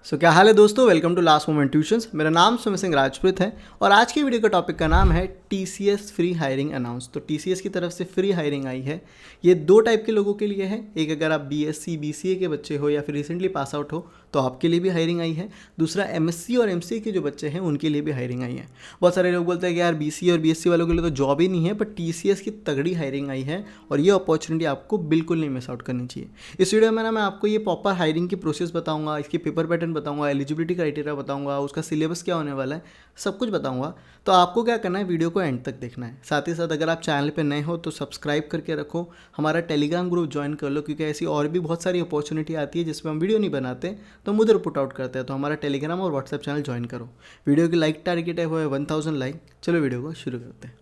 क्या हाल है दोस्तों। Welcome to last moment tuitions. मेरा नाम सुमित सिंह राजपूत है और आज की वीडियो का टॉपिक का नाम है टीसीएस फ्री हायरिंग अनाउंस। तो टीसीएस की तरफ से फ्री हायरिंग आई है। ये दो टाइप के लोगों के लिए है। एक, अगर आप बीएससी बीसीए के बच्चे हो या फिर रिसेंटली पास आउट हो तो आपके लिए भी हायरिंग आई है। दूसरा, एमएससी और एमसीए के जो बच्चे हैं उनके लिए भी हायरिंग आई है। बहुत सारे लोग बोलते हैं कि यार बीसीए और बीएससी वालों के लिए तो जॉब ही नहीं है, बट टीसीएस की तगड़ी हायरिंग आई है और ये अपॉर्चुनिटी आपको बिल्कुल नहीं मिस आउट करनी चाहिए। इस वीडियो में ना मैं आपको ये प्रॉपर हायरिंग की प्रोसेस बताऊंगा, इसकी पेपर पैटर्न बताऊंगा, एलिजिबिलिटी क्राइटेरिया बताऊंगा, उसका सिलेबस क्या होने वाला है, सब कुछ बताऊंगा। तो आपको क्या करना है, वीडियो को एंड तक देखना है। साथ ही साथ अगर आप चैनल पे नए हो तो सब्सक्राइब करके रखो, हमारा टेलीग्राम ग्रुप ज्वाइन कर लो, क्योंकि ऐसी और भी बहुत सारी अपॉर्चुनिटी आती है जिसमें हम वीडियो नहीं बनाते तो हम उधर पुट आउट करते हैं। तो हमारा टेलीग्राम और व्हाट्सएप चैनल ज्वाइन करो। वीडियो की लाइक टारगेट है वो है 1000 लाइक। चलो वीडियो को शुरू करते हैं।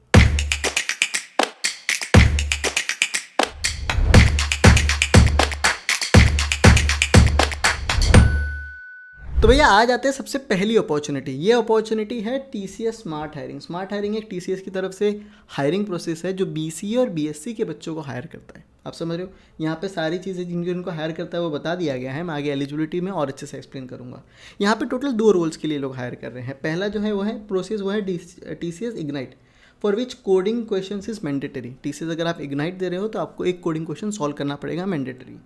तो भैया आ जाते हैं सबसे पहली अपॉर्चुनिटी। ये अपॉर्चुनिटी है TCS smart hiring. Smart hiring एक टीसीएस की तरफ से हायरिंग प्रोसेस है जो बीसीए और बीएससी के बच्चों को हायर करता है। आप समझ रहे हो, यहाँ पे सारी चीज़ें जिनकी उनको हायर करता है वो बता दिया गया है। मैं आगे एलिजिबिलिटी में और अच्छे से एक्सप्लेन करूँगा। यहाँ पे टोटल 2 रोल्स के लिए लोग हायर कर रहे हैं। पहला जो है वो है प्रोसेस, वो है TCS ignite, for which coding question is mandatory. TCS अगर आप इग्नाइट दे रहे हो तो आपको एक कोडिंग क्वेश्चन सॉल्व करना पड़ेगा, मैंडेटरी।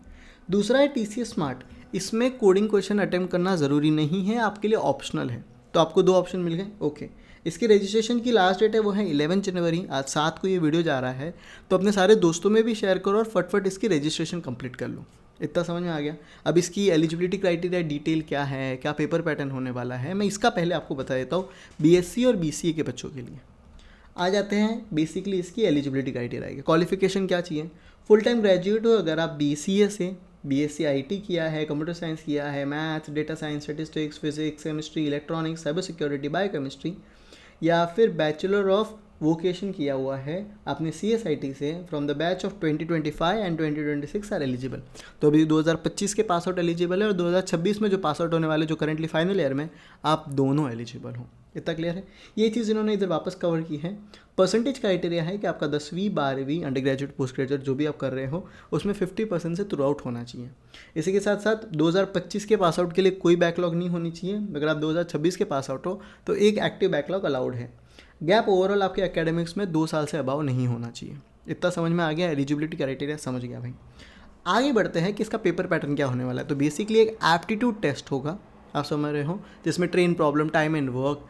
दूसरा है टीसीएस स्मार्ट। इसमें कोडिंग क्वेश्चन अटेम्प्ट करना ज़रूरी नहीं है, आपके लिए ऑप्शनल है। तो आपको 2 ऑप्शन मिल गए। ओके, इसकी रजिस्ट्रेशन की लास्ट डेट है वो है 11 जनवरी। आज 7 को ये वीडियो जा रहा है, तो अपने सारे दोस्तों में भी शेयर करो और फटफट इसकी रजिस्ट्रेशन कंप्लीट कर लो। इतना समझ में आ गया। अब इसकी एलिजिबिलिटी क्राइटेरिया डिटेल क्या है, क्या पेपर पैटर्न होने वाला है, मैं इसका पहले आपको बता देता हूँ। बीएससी और बीसीए के बच्चों के लिए आ जाते हैं। बेसिकली इसकी एलिजिबिलिटी क्राइटेरिया है। क्वालिफिकेशन क्या चाहिए, फुल टाइम ग्रेजुएट हो अगर आप बीसीए से, बीएससी आईटी किया है, कंप्यूटर साइंस किया है, maths, data science, statistics, physics, chemistry, electronics, cyber security, biochemistry, या फिर बैचलर ऑफ वोकेशन किया हुआ है आपने सीएसआईटी से from the batch of 2025 and 2026 are eligible. तो अभी 2025 के पास आउट एलिजिबल है और 2026 में जो पास आउट होने वाले जो करंटली फाइनल ईयर में, आप दोनों एलिजिबल हो। इतना क्लियर है। ये चीज़ इन्होंने इधर वापस कवर की है। परसेंटेज क्राइटेरिया है कि आपका 10वीं 12वीं अंडर ग्रेजुएट पोस्ट ग्रेजुएट जो भी आप कर रहे हो उसमें 50% से थ्रू आउट होना चाहिए। इसी के साथ साथ 2025 के पास आउट के लिए कोई बैकलॉग नहीं होनी चाहिए। अगर आप 2026 के पास आउट हो तो एक एक्टिव बैकलॉग अलाउड है। गैप ओवरऑल आपके एकेडमिक्स में 2 साल से अबाव नहीं होना चाहिए। इतना समझ में आ गया। एलिजिबिलिटी क्राइटेरिया समझ गया भाई। आगे बढ़ते हैं कि इसका पेपर पैटर्न क्या होने वाला है। तो बेसिकली एक एप्टीट्यूड टेस्ट होगा, आप समझ रहे हो, जिसमें train problem, time and work,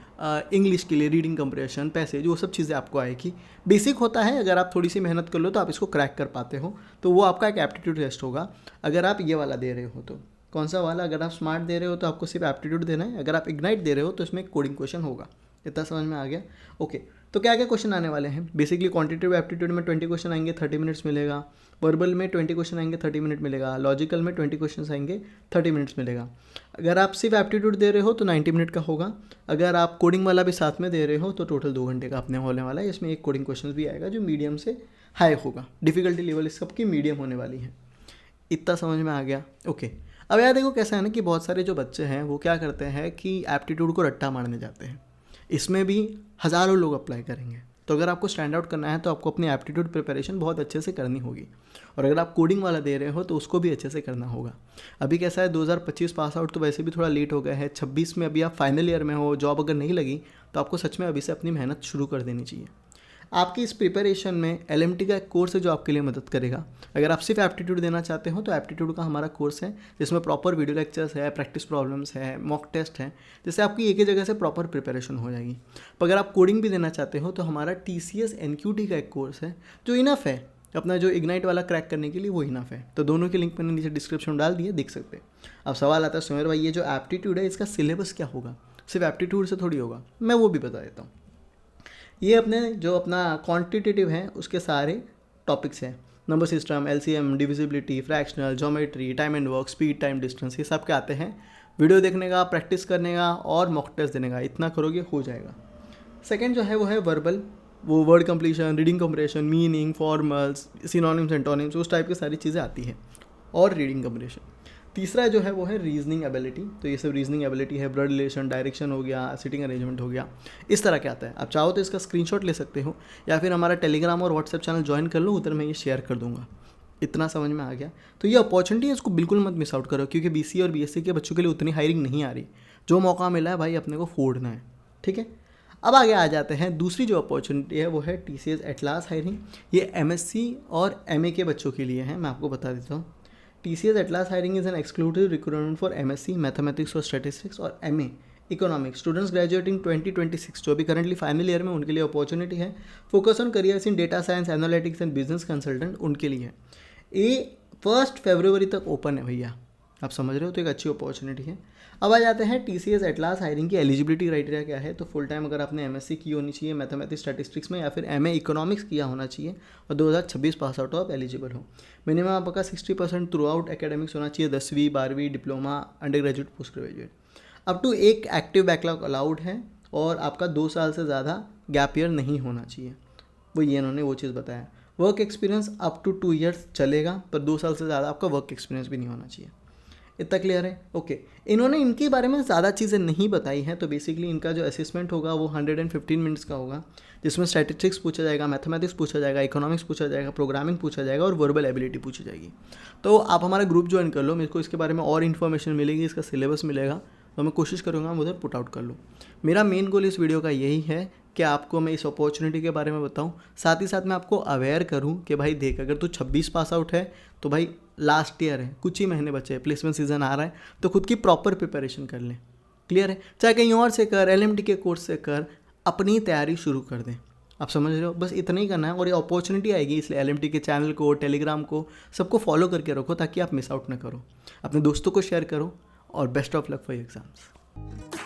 English के लिए रीडिंग कंप्रेशन, पैसेज, वो सब चीज़ें आपको आएगी। बेसिक होता है, अगर आप थोड़ी सी मेहनत कर लो तो आप इसको क्रैक कर पाते हो। तो वो आपका एक एप्टीट्यूड टेस्ट होगा। अगर आप ये वाला दे रहे हो तो कौन सा वाला, अगर आप स्मार्ट दे रहे हो तो आपको सिर्फ एप्टीट्यूड देना है। अगर आप इग्नाइट दे रहे हो तो इसमें कोडिंग क्वेश्चन होगा। इतना समझ में आ गया। ओके, तो क्या क्या क्वेश्चन आने वाले हैं। बेसिकली क्वांटिटेटिव एप्टीट्यूड में 20 क्वेश्चन आएंगे, 30 मिनट्स मिलेगा। वर्बल में 20 क्वेश्चन आएंगे, 30 मिनट मिलेगा। लॉजिकल में 20 क्वेश्चन आएंगे, 30 मिनट्स मिलेगा। अगर आप सिर्फ एप्टीट्यूड दे रहे हो तो 90 मिनट का होगा। अगर आप कोडिंग वाला भी साथ में दे रहे हो तो टोटल 2 घंटे का अपने होने वाला है। इसमें एक कोडिंग क्वेश्चन भी आएगा जो मीडियम से हाई होगा। डिफिकल्टी लेवल इस सबकी मीडियम होने वाली है। इतना समझ में आ गया। ओके, अब यार देखो कैसा है ना कि बहुत सारे जो बच्चे हैं वो क्या करते हैं कि एप्टीट्यूड को रट्टा मारने जाते हैं। इसमें भी हज़ारों लोग अप्लाई करेंगे। तो अगर आपको स्टैंड आउट करना है तो आपको अपनी एप्टीट्यूड प्रिपरेशन बहुत अच्छे से करनी होगी। और अगर आप कोडिंग वाला दे रहे हो तो उसको भी अच्छे से करना होगा। अभी कैसा है, 2025 पास आउट तो वैसे भी थोड़ा लेट हो गया है। 26 में अभी आप फाइनल ईयर में हो, जॉब अगर नहीं लगी तो आपको सच में अभी से अपनी मेहनत शुरू कर देनी चाहिए। आपकी इस प्रिपरेशन में एलएमटी का एक कोर्स है जो आपके लिए मदद करेगा। अगर आप सिर्फ एप्टीट्यूड देना चाहते हो तो एप्टीट्यूड का हमारा कोर्स है जिसमें प्रॉपर वीडियो लेक्चर्स है, प्रैक्टिस प्रॉब्लम्स है, मॉक टेस्ट है, जिससे आपकी एक ही जगह से प्रॉपर प्रिपरेशन हो जाएगी। पर अगर आप कोडिंग भी देना चाहते हो तो हमारा टीसीएस एनक्यूटी का एक कोर्स है जो इनफ है अपना जो इग्नाइट वाला क्रैक करने के लिए, वो इनफ है। तो दोनों के लिंक मैंने नीचे डिस्क्रिप्शन में डाल दिए, देख सकते हैं। अब सवाल आता है सुमेर भाई ये जो एप्टीट्यूड है इसका सिलेबस क्या होगा, सिर्फ एप्टीट्यूड से थोड़ी होगा। मैं वो भी बता देता हूँ। ये अपने जो अपना क्वांटिटेटिव है उसके सारे टॉपिक्स हैं। Number system, LCM, divisibility, fractional, geometry, time and work, speed, time, distance, ये सब के आते हैं। वीडियो देखने का, प्रैक्टिस करने का और मॉक टेस्ट देने का, इतना करोगे हो जाएगा। सेकंड जो है वो है वर्बल, वो word completion, reading compression, meaning, formals, synonyms, antonyms, उस टाइप की सारी चीज़ें आती हैं और रीडिंग कंप्रेशन। तीसरा जो है वो है रीजनिंग एबिलिटी। तो ये सब रीजनिंग एबिलिटी है, ब्लड रिलेशन, डायरेक्शन हो गया, सिटिंग अरेंजमेंट हो गया, इस तरह के आता है। आप चाहो तो इसका स्क्रीनशॉट ले सकते हो या फिर हमारा टेलीग्राम और व्हाट्सएप चैनल ज्वाइन कर लो, उधर मैं ये शेयर कर दूंगा। इतना समझ में आ गया। तो ये अपॉर्चुनिटी है, इसको बिल्कुल मत मिस आउट करो, क्योंकि बीसीए और बीएससी के बच्चों के लिए उतनी हायरिंग नहीं आ रही। जो मौका मिला है भाई अपने को फोड़ना है, ठीक है। अब आगे आ जाते हैं, दूसरी जो अपॉर्चुनिटी है वो है टीसीएस एटलास हायरिंग। ये एमएससी और एमए के बच्चों के लिए है, मैं आपको बता देता हूँ। TCS atlas hiring is an exclusive recruitment for MSc mathematics और स्टैटिस्टिक्स और एमए इकोनॉमिक्स स्टूडेंट्स ग्रेजुएटिंग 2026 जो अभी करंटली फाइनल ईयर में, उनके लिए अपॉर्चुनिटी है। Focus on careers in data science, analytics and business consultant, उनके लिए है। ये 1 फरवरी तक ओपन है भैया, आप समझ रहे हो, तो एक अच्छी अपॉर्चुनिटी है। अब आ जाते हैं टीसीएस एटलास हायरिंग की एलिजिबिलिटी क्राइटेरिया क्या है। तो फुल टाइम अगर आपने एमएससी की होनी चाहिए मैथमेटिक्स स्टैटिस्टिक्स में, या फिर एमए इकोनॉमिक्स किया होना चाहिए, और 2026 पास आउट हो, आप एलिजिबल हो। मिनिमम आपका 60% थ्रू आउट एकेडमिक्स होना चाहिए, 10वीं 12वीं diploma under graduate post graduate. Up to एक एक्टिव बैकलॉग अलाउड है, और आपका 2 साल से ज़्यादा गैप ईयर नहीं होना चाहिए। ये इन्होंने वो चीज़ बताया। Work experience up to 2 years चलेगा, पर 2 साल से ज़्यादा आपका वर्क एक्सपीरियंस भी नहीं होना चाहिए। इतना क्लियर है? ओके। इन्होंने इनके बारे में ज़्यादा चीज़ें नहीं बताई हैं। तो बेसिकली इनका जो असेसमेंट होगा वो 115 मिनट्स का होगा, जिसमें स्टैटिस्टिक्स पूछा जाएगा, मैथमेटिक्स पूछा जाएगा, इकोनॉमिक्स पूछा जाएगा, प्रोग्रामिंग पूछा जाएगा, और वर्बल एबिलिटी पूछी जाएगी। तो आप हमारा ग्रुप ज्वाइन कर लो, मेरे को इसके बारे में और इन्फॉर्मेशन मिलेगी, इसका सिलेबस मिलेगा, तो मैं कोशिश करूँगा मैं उधर पुट आउट कर लूँ। मेरा मेन गोल इस वीडियो का यही है कि आपको मैं इस अपॉर्चुनिटी के बारे में बताऊं, साथ ही साथ मैं आपको अवेयर करूं कि भाई देख, अगर तू 26 पास आउट है तो भाई लास्ट ईयर है, कुछ ही महीने बचे हैं, प्लेसमेंट सीजन आ रहा है, तो खुद की प्रॉपर प्रिपरेशन कर लें। क्लियर है? चाहे कहीं और से कर, एलएमटी के कोर्स से कर, अपनी तैयारी शुरू कर दें। आप समझ रहे हो? बस इतना ही करना है, और ये अपॉर्चुनिटी आएगी, इसलिए एलएमटी के चैनल को, टेलीग्राम को, सबको फॉलो करके रखो, ताकि आप मिस आउट ना करो। अपने दोस्तों को शेयर करो, और best of luck for exams.